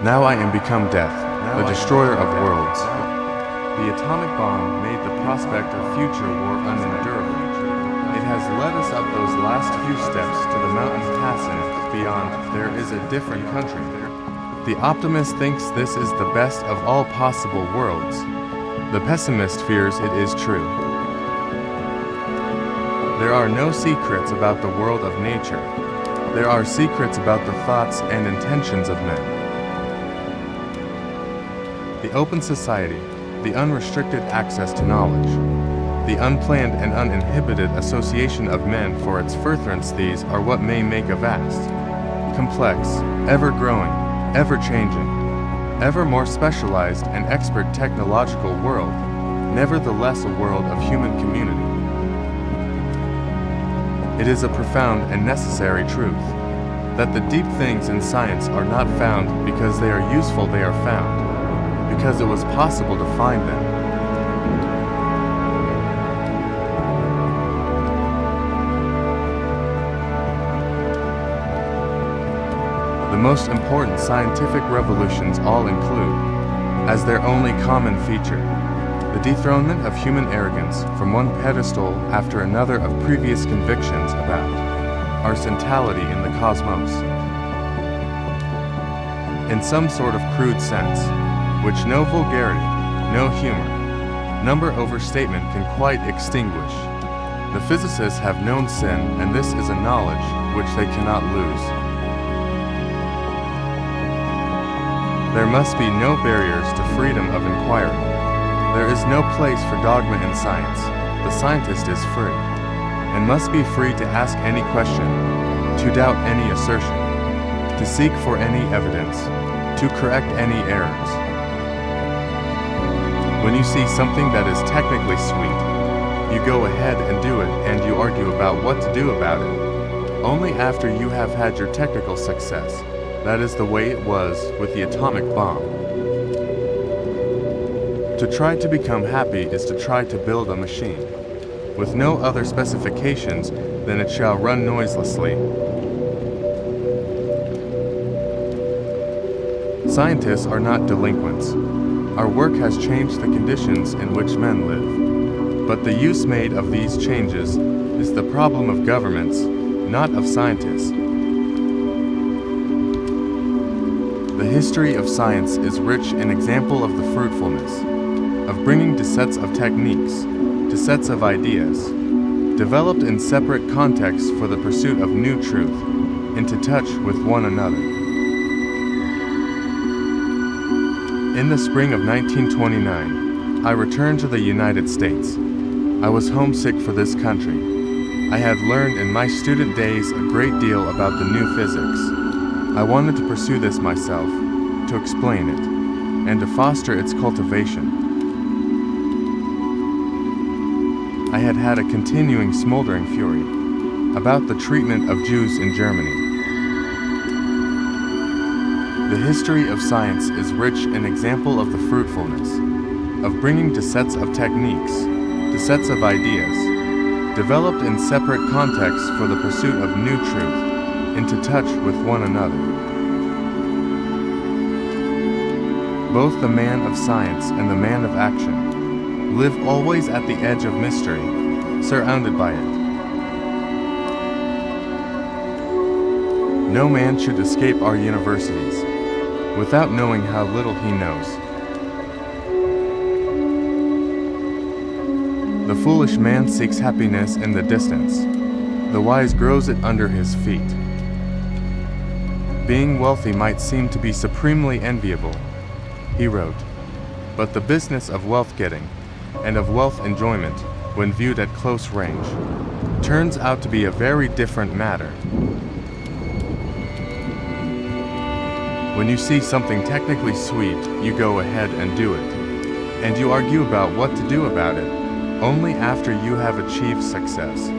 Now I am become death, the destroyer of worlds. The atomic bomb made the prospect of future war unendurable. It has led us up those last few steps to the mountain pass, and beyond there is a different country. The optimist thinks this is the best of all possible worlds. The pessimist fears it is true. There are no secrets about the world of nature. There are secrets about the thoughts and intentions of men. The open society, the unrestricted access to knowledge, the unplanned and uninhibited association of men for its furtherance, these are what may make a vast, complex, ever-growing, ever-changing, ever more specialized and expert technological world, nevertheless a world of human community. It is a profound and necessary truth that the deep things in science are not found because they are useful, they are found because it was possible to find them. The most important scientific revolutions all include, as their only common feature, the dethronement of human arrogance from one pedestal after another of previous convictions about our centrality in the cosmos. In some sort of crude sense, which no vulgarity, no humor, number overstatement can quite extinguish, the physicists have known sin, and this is a knowledge which they cannot lose. There must be no barriers to freedom of inquiry. There is no place for dogma in science. The scientist is free, and must be free to ask any question, to doubt any assertion, to seek for any evidence, to correct any errors. When you see something that is technically sweet, you go ahead and do it, and you argue about what to do about it, only after you have had your technical success. That is the way it was with the atomic bomb. To try to become happy is to try to build a machine with no other specifications than it shall run noiselessly. Scientists are not delinquents. Our work has changed the conditions in which men live. But the use made of these changes is the problem of governments, not of scientists. The history of science is rich in example of the fruitfulness of bringing to sets of techniques, to sets of ideas, developed in separate contexts for the pursuit of new truth, into touch with one another. In the spring of 1929, I returned to the United States. I was homesick for this country. I had learned in my student days a great deal about the new physics. I wanted to pursue this myself, to explain it, and to foster its cultivation. I had had a continuing smoldering fury about the treatment of Jews in Germany. The history of science is rich in example of the fruitfulness of bringing to sets of techniques, to sets of ideas, developed in separate contexts for the pursuit of new truth, into touch with one another. Both the man of science and the man of action live always at the edge of mystery, surrounded by it. No man should escape our universities without knowing how little he knows. The foolish man seeks happiness in the distance. The wise grows it under his feet. Being wealthy might seem to be supremely enviable, he wrote, but the business of wealth-getting and of wealth enjoyment, when viewed at close range, turns out to be a very different matter. When you see something technically sweet, you go ahead and do it, and you argue about what to do about it only after you have achieved success.